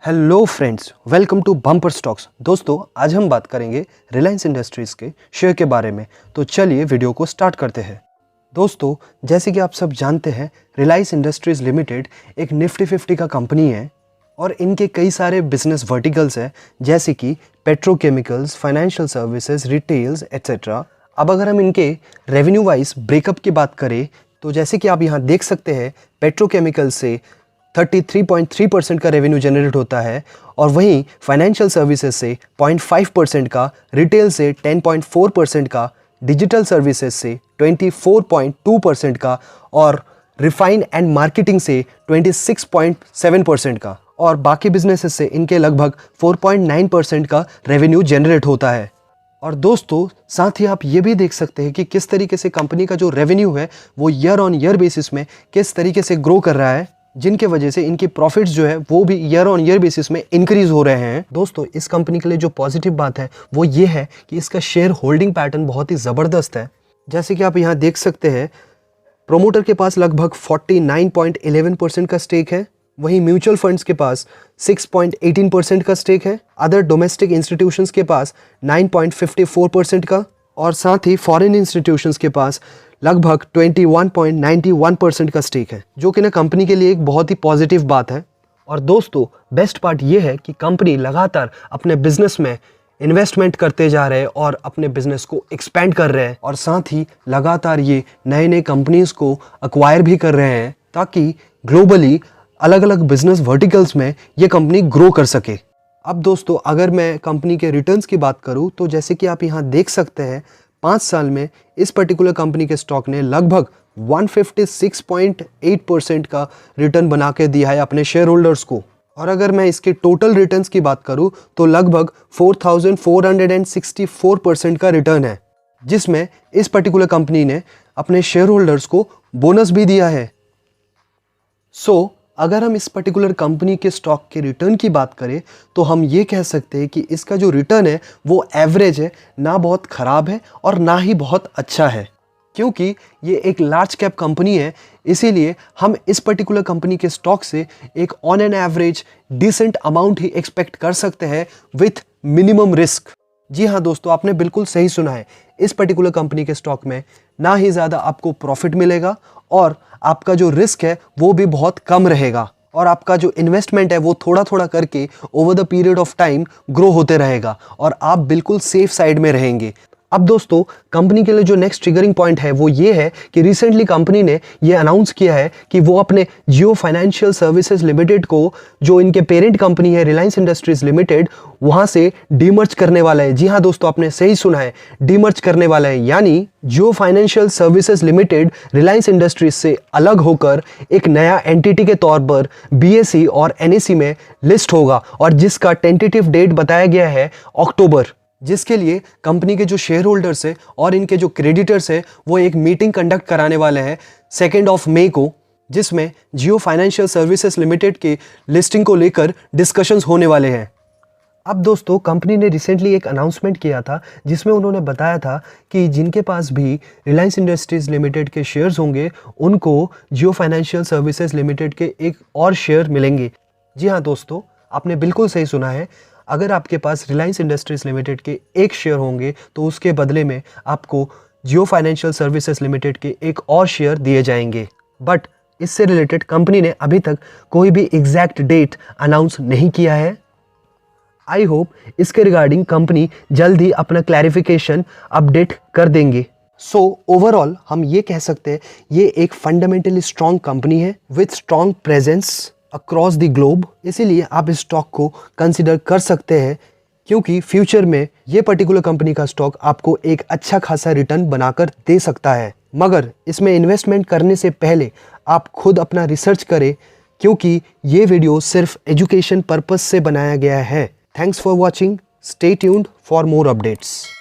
Hello friends, welcome to Bumper Stocks. दोस्तों, आज हम बात करेंगे रिलायंस इंडस्ट्रीज़ के शेयर के बारे में। तो चलिए वीडियो को स्टार्ट करते हैं। दोस्तों, जैसे कि आप सब जानते हैं, रिलायंस इंडस्ट्रीज़ लिमिटेड एक निफ्टी 50 का कंपनी है और इनके कई सारे बिजनेस वर्टिकल्स हैं, जैसे कि petrochemicals, financial services, retails etcetera. अब अगर हम इनके रेवेन्यू वाइज ब्रेकअप की बात करें तो जैसे कि आप यहाँ देख सकते हैं, पेट्रोकेमिकल से 33.3% का रेवेन्यू जनरेट होता है और वहीं फाइनेंशियल सर्विसेज से 0.5% का, रिटेल से 10.4% का, डिजिटल सर्विसेज से 24.2% का और रिफाइन एंड मार्केटिंग से 26.7% का और बाकी बिजनेसेस से इनके लगभग 4.9% का रेवेन्यू जनरेट होता है। और दोस्तों, साथ ही आप ये भी देख सकते हैं कि किस तरीके से कंपनी का जो रेवेन्यू है वो ईयर ऑन ईयर बेसिस में किस तरीके से ग्रो कर रहा है, जिनके वजह से इनकी प्रॉफिट्स जो है वो भी ईयर ऑन ईयर बेसिस में इंक्रीज हो रहे हैं। दोस्तों, इस कंपनी के लिए जो पॉजिटिव बात है वो ये है कि इसका शेयर होल्डिंग पैटर्न बहुत ही ज़बरदस्त है। जैसे कि आप यहाँ देख सकते हैं, प्रोमोटर के पास लगभग 49.11% का स्टेक है, वहीं म्यूचुअल फंड्स के पास 6.18% का स्टेक है, अदर डोमेस्टिक इंस्टीट्यूशंस के पास 9.54% का और साथ ही फॉरेन इंस्टीट्यूशंस के पास लगभग 21.91% का स्टेक है, जो कि ना कंपनी के लिए एक बहुत ही पॉजिटिव बात है। और दोस्तों, बेस्ट पार्ट ये है कि कंपनी लगातार अपने बिजनेस में इन्वेस्टमेंट करते जा रहे हैं और अपने बिजनेस को एक्सपेंड कर रहे हैं और साथ ही लगातार ये नए नए कंपनीज को अक्वायर भी कर रहे हैं ताकि ग्लोबली अलग अलग बिजनेस वर्टिकल्स में ये कंपनी ग्रो कर सके। अब दोस्तों, अगर मैं कंपनी के रिटर्न्स की बात करूं तो जैसे कि आप यहाँ देख सकते हैं, 5 साल में इस पर्टिकुलर कंपनी के स्टॉक ने लगभग 156.8% का रिटर्न बना के दिया है अपने शेयर होल्डर्स को। और अगर मैं इसके टोटल रिटर्न्स की बात करूं तो लगभग 4464% का रिटर्न है, जिसमें इस पर्टिकुलर कंपनी ने अपने शेयर होल्डर्स को बोनस भी दिया है। अगर हम इस पर्टिकुलर कंपनी के स्टॉक के रिटर्न की बात करें तो हम ये कह सकते हैं कि इसका जो रिटर्न है वो एवरेज है, ना बहुत ख़राब है और ना ही बहुत अच्छा है। क्योंकि ये एक लार्ज कैप कंपनी है, इसीलिए हम इस पर्टिकुलर कंपनी के स्टॉक से एक on an average decent amount ही एक्सपेक्ट कर सकते हैं विथ मिनिमम रिस्क। जी हाँ दोस्तों, आपने बिल्कुल सही सुना है। इस पर्टिकुलर कंपनी के स्टॉक में ना ही ज़्यादा आपको प्रॉफिट मिलेगा और आपका जो रिस्क है वो भी बहुत कम रहेगा और आपका जो इन्वेस्टमेंट है वो थोड़ा थोड़ा करके over the period of time grow होते रहेगा और आप बिल्कुल सेफ साइड में रहेंगे। अब दोस्तों, कंपनी के लिए जो नेक्स्ट ट्रिगरिंग पॉइंट है वो ये है कि रिसेंटली कंपनी ने ये अनाउंस किया है कि वो अपने जियो फाइनेंशियल सर्विसेज लिमिटेड को, जो इनके पेरेंट कंपनी है रिलायंस इंडस्ट्रीज लिमिटेड, वहां से डीमर्ज करने वाला है। जी हाँ दोस्तों, आपने सही सुना है, डीमर्ज करने वाला है। यानी Jio financial services limited Reliance industries से अलग होकर एक नया एंटिटी के तौर पर BSE और NSE में लिस्ट होगा और जिसका टेंटेटिव डेट बताया गया है अक्टूबर, जिसके लिए कंपनी के जो शेयर होल्डर्स है और इनके जो क्रेडिटर्स है वो एक मीटिंग कंडक्ट कराने वाले हैं 2 मई को, जिसमें जियो फाइनेंशियल सर्विसेज लिमिटेड के लिस्टिंग को लेकर डिस्कशंस होने वाले हैं। अब दोस्तों, कंपनी ने रिसेंटली एक अनाउंसमेंट किया था जिसमें उन्होंने बताया था कि जिनके पास भी रिलायंस इंडस्ट्रीज लिमिटेड के शेयर्स होंगे उनको जियो फाइनेंशियल सर्विसेज लिमिटेड के एक और शेयर मिलेंगे। जी हाँ दोस्तों, आपने बिल्कुल सही सुना है। अगर आपके पास रिलायंस इंडस्ट्रीज लिमिटेड के एक शेयर होंगे तो उसके बदले में आपको जियो फाइनेंशियल सर्विसेज लिमिटेड के एक और शेयर दिए जाएंगे। बट इससे रिलेटेड कंपनी ने अभी तक कोई भी एग्जैक्ट डेट अनाउंस नहीं किया है। आई होप इसके रिगार्डिंग कंपनी जल्द ही अपना क्लैरिफिकेशन अपडेट कर देंगे। ओवरऑल हम ये कह सकते हैं ये एक फंडामेंटली स्ट्रॉन्ग कंपनी है with strong presence across the globe. इसीलिए आप इस स्टॉक को कंसिडर कर सकते हैं, क्योंकि फ्यूचर में ये पर्टिकुलर कंपनी का स्टॉक आपको एक अच्छा खासा रिटर्न बनाकर दे सकता है। मगर इसमें इन्वेस्टमेंट करने से पहले आप खुद अपना रिसर्च करें, क्योंकि ये वीडियो सिर्फ एजुकेशन पर्पस से बनाया गया है। Thanks for watching, stay tuned for more updates.